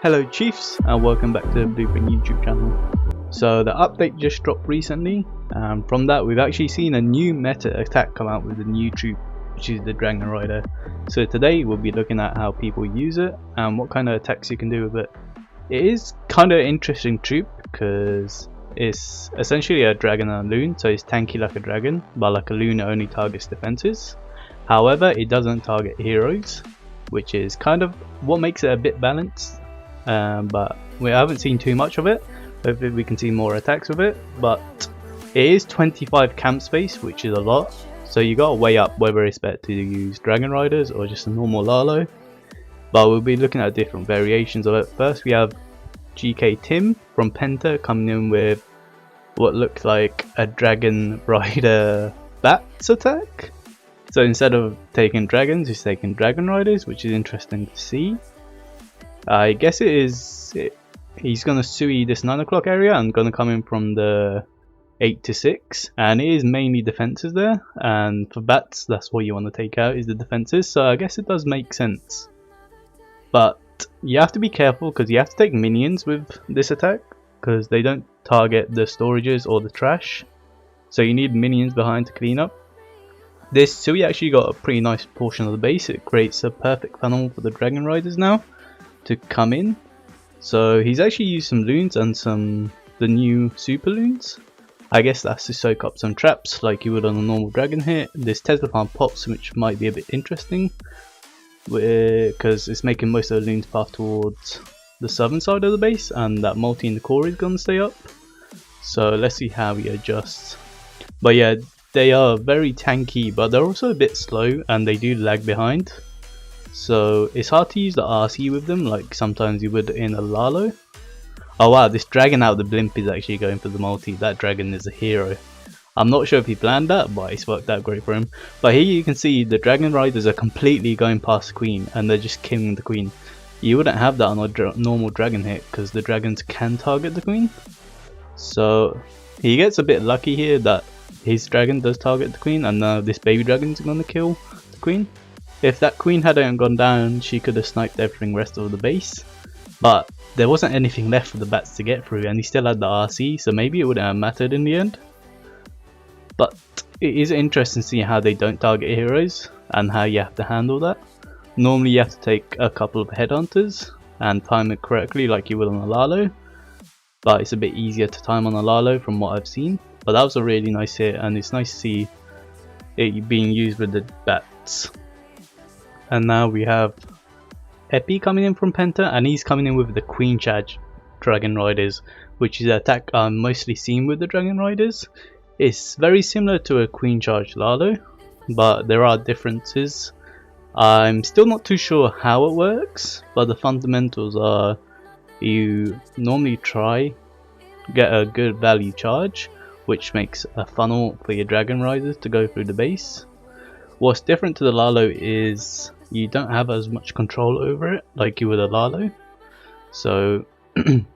Hello Chiefs, and welcome back to the Blueprint YouTube channel. So the update just dropped recently, and from that we've actually seen a new meta attack come out with a new troop, which is the Dragon Rider. So today we'll be looking at how people use it and what kind of attacks you can do with it. It is kind of an interesting troop because it's essentially a dragon and a loon, so it's tanky like a dragon, but like a loon it only targets defenses. However, it doesn't target heroes, which is kind of what makes it a bit balanced. But we haven't seen too much of it. Hopefully we can see more attacks with it, but it is 25 camp space, which is a lot, so you gotta weigh up whether it's better to use Dragon Riders or just a normal Lalo. But we'll be looking at different variations of it. First we have GK Tim from Penta coming in with what looks like a Dragon Rider Bats attack. So instead of taking dragons, he's taking Dragon Riders, which is interesting to see. I guess he's gonna sui this 9 o'clock area and gonna come in from the 8 to 6, and it is mainly defenses there, and for bats that's what you want to take out, is the defenses, so I guess it does make sense. But you have to be careful because you have to take minions with this attack because they don't target the storages or the trash, so you need minions behind to clean up. This sui actually got a pretty nice portion of the base. It creates a perfect funnel for the Dragon Riders now to come in. So he's actually used some loons and the new super loons. I guess that's to soak up some traps like you would on a normal dragon hit. This Tesla farm pops, which might be a bit interesting because it's making most of the loons path towards the southern side of the base, and that multi in the core is gonna stay up. So let's see how he adjusts. But yeah, they are very tanky, but they're also a bit slow and they do lag behind. So it's hard to use the RC with them like sometimes you would in a Lalo. Oh wow, this dragon out of the blimp is actually going for the multi. That dragon is a hero. I'm not sure if he planned that, but it's worked out great for him. But here you can see the Dragon Riders are completely going past the queen and they're just killing the queen. You wouldn't have that on a normal dragon hit because the dragons can target the queen. So he gets a bit lucky here that his dragon does target the queen, and now this baby dragon is going to kill the queen. If that queen hadn't gone down, she could have sniped everything rest of the base, but there wasn't anything left for the bats to get through, and he still had the RC, so maybe it wouldn't have mattered in the end. But it is interesting to see how they don't target heroes and how you have to handle that. Normally you have to take a couple of headhunters and time it correctly like you would on a Lalo, but it's a bit easier to time on a Lalo from what I've seen. But that was a really nice hit, and it's nice to see it being used with the bats. And now we have Epi coming in from Penta, and he's coming in with the Queen Charge Dragon Riders, which is an attack I'm mostly seen with the Dragon Riders. It's very similar to a Queen Charge Lalo, but there are differences. I'm still not too sure how it works, but the fundamentals are you normally try get a good value charge, which makes a funnel for your Dragon Riders to go through the base. What's different to the Lalo is you don't have as much control over it like you would a Lalo, so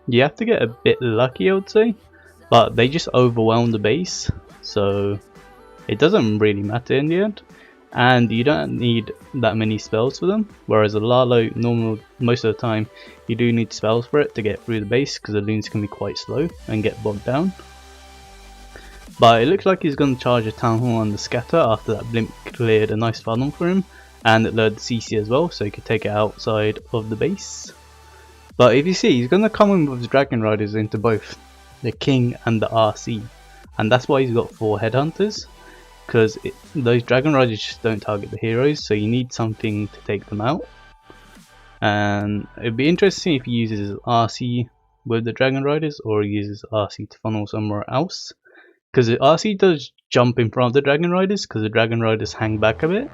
you have to get a bit lucky, I would say, but they just overwhelm the base, so it doesn't really matter in the end, and you don't need that many spells for them, whereas a Lalo most of the time you do need spells for it to get through the base because the loons can be quite slow and get bogged down. But it looks like he's going to charge a Town Hall on the scatter after that blimp cleared a nice funnel for him, and it lured the CC as well, so he could take it outside of the base. But if you see, he's going to come in with his Dragon Riders into both the King and the RC, and that's why he's got 4 headhunters, because those Dragon Riders just don't target the heroes, so you need something to take them out. And it'd be interesting if he uses his RC with the Dragon Riders or he uses RC to funnel somewhere else. Because the RC does jump in front of the Dragon Riders because the Dragon Riders hang back a bit.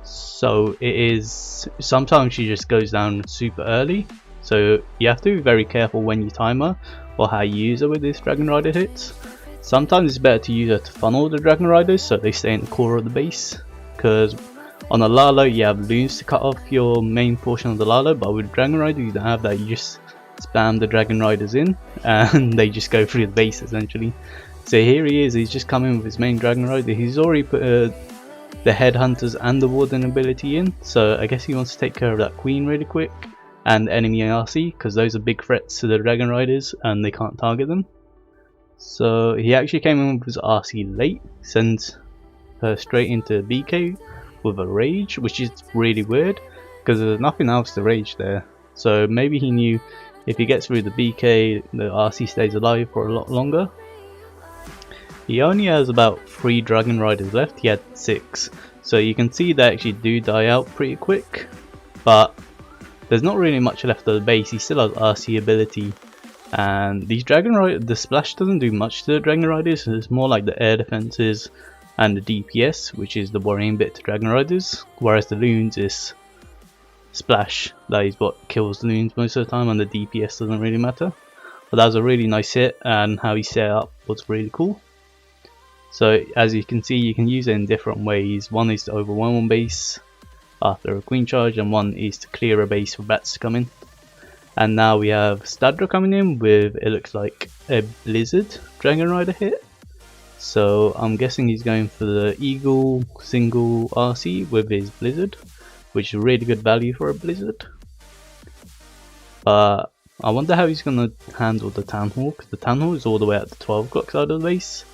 So it is, sometimes she just goes down super early. So you have to be very careful when you time her or how you use her with this Dragon Rider hits. Sometimes it's better to use her to funnel the Dragon Riders so they stay in the core of the base. Because on a Lalo you have loons to cut off your main portion of the Lalo, but with Dragon Rider you don't have that. You just spam the Dragon Riders in and they just go through the base essentially. So here he is, he's just coming with his main Dragon Rider. He's already put the Headhunters and the Warden ability in, so I guess he wants to take care of that Queen really quick. and enemy RC, because those are big threats to the Dragon Riders and they can't target them. So he actually came in with his RC late, sends her straight into BK with a rage, which is really weird because there's nothing else to rage there. So maybe he knew if he gets through the BK, the RC stays alive for a lot longer. He only has about 3 Dragon Riders left. He had 6, so you can see they actually do die out pretty quick, but there's not really much left of the base. He still has RC ability, and these Dragon Riders, the splash doesn't do much to the Dragon Riders. It's more like the air defenses and the DPS, which is the worrying bit to Dragon Riders, whereas the loons is splash. That is what kills the loons most of the time, and the DPS doesn't really matter. But that was a really nice hit, and how he set up was really cool. So as you can see, you can use it in different ways. One is to overwhelm one base after a queen charge, and one is to clear a base for bats to come in. And now we have Stadra coming in with, it looks like, a Blizzard Dragon Rider hit. So I'm guessing he's going for the Eagle single RC with his Blizzard, which is really good value for a Blizzard. But I wonder how he's going to handle the Town Hall, because the Town Hall is all the way at the 12 o'clock side of the base.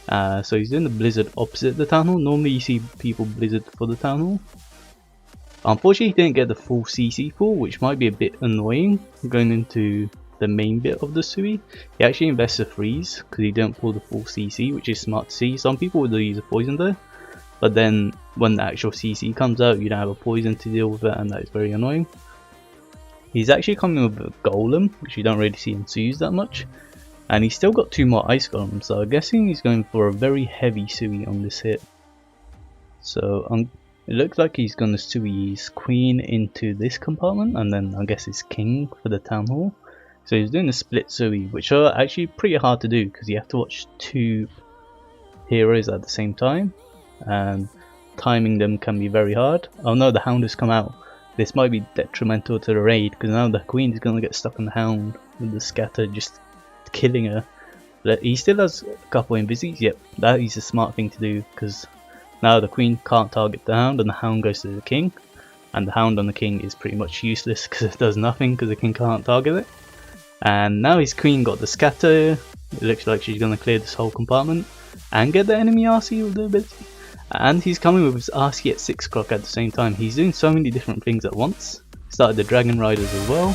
So he's doing the Blizzard opposite the Town Hall. Normally you see people Blizzard for the Town Hall. Unfortunately, he didn't get the full CC pool, which might be a bit annoying going into the main bit of the Sui. He actually invests a freeze because he didn't pull the full CC, which is smart to see. Some people would use a poison there, but then when the actual CC comes out, you don't have a poison to deal with it, and that is very annoying. He's actually coming with a Golem, which you don't really see in Suis that much, and he's still got 2 more Ice Golems, so I'm guessing he's going for a very heavy Sui on this hit. So it looks like he's going to Sui his Queen into this compartment, and then I guess his King for the Town Hall. So he's doing a split Sui, which are actually pretty hard to do because you have to watch 2 heroes at the same time, and timing them can be very hard. Oh no, the Hound has come out. This might be detrimental to the raid because now the Queen is going to get stuck on the Hound with the scatter just killing her. But he still has a couple invises. Yep, that is a smart thing to do because now the Queen can't target the Hound and the Hound goes to the King, and the Hound on the King is pretty much useless because it does nothing because the King can't target it. And now his Queen got the scatter. It looks like she's going to clear this whole compartment and get the enemy RC with the ability. And he's coming with his RC at 6 o'clock at the same time. He's doing so many different things at once. Started the Dragon Riders as well.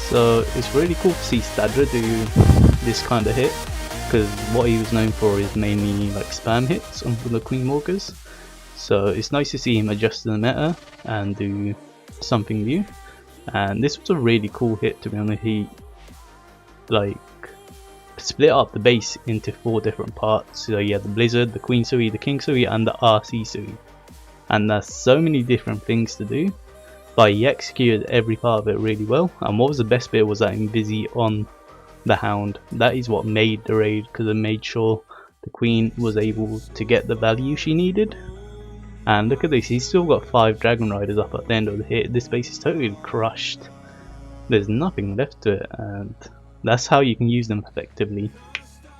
So it's really cool to see Stadra do this kind of hit, because what he was known for is mainly like spam hits on the Queen Walkers. So it's nice to see him adjust to the meta and do something new. And this was a really cool hit, to be honest. He like split up the base into 4 different parts. So you had the Blizzard, the Queen Sui, the King Sui, and the RC Sui. And there's so many different things to do, but he executed every part of it really well. And what was the best bit was that Invisi on the Hound. That is what made the raid, because it made sure the Queen was able to get the value she needed. And look at this, he's still got 5 Dragon Riders up at the end of the hit. This base is totally crushed. There's nothing left to it, and that's how you can use them effectively.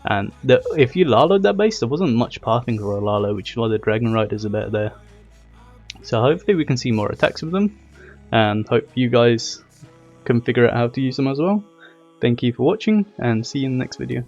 And if you laloed that base, there wasn't much pathing for a lalo, which is why the Dragon Riders are better there. So hopefully we can see more attacks with them, and hope you guys can figure out how to use them as well. Thank you for watching, and see you in the next video.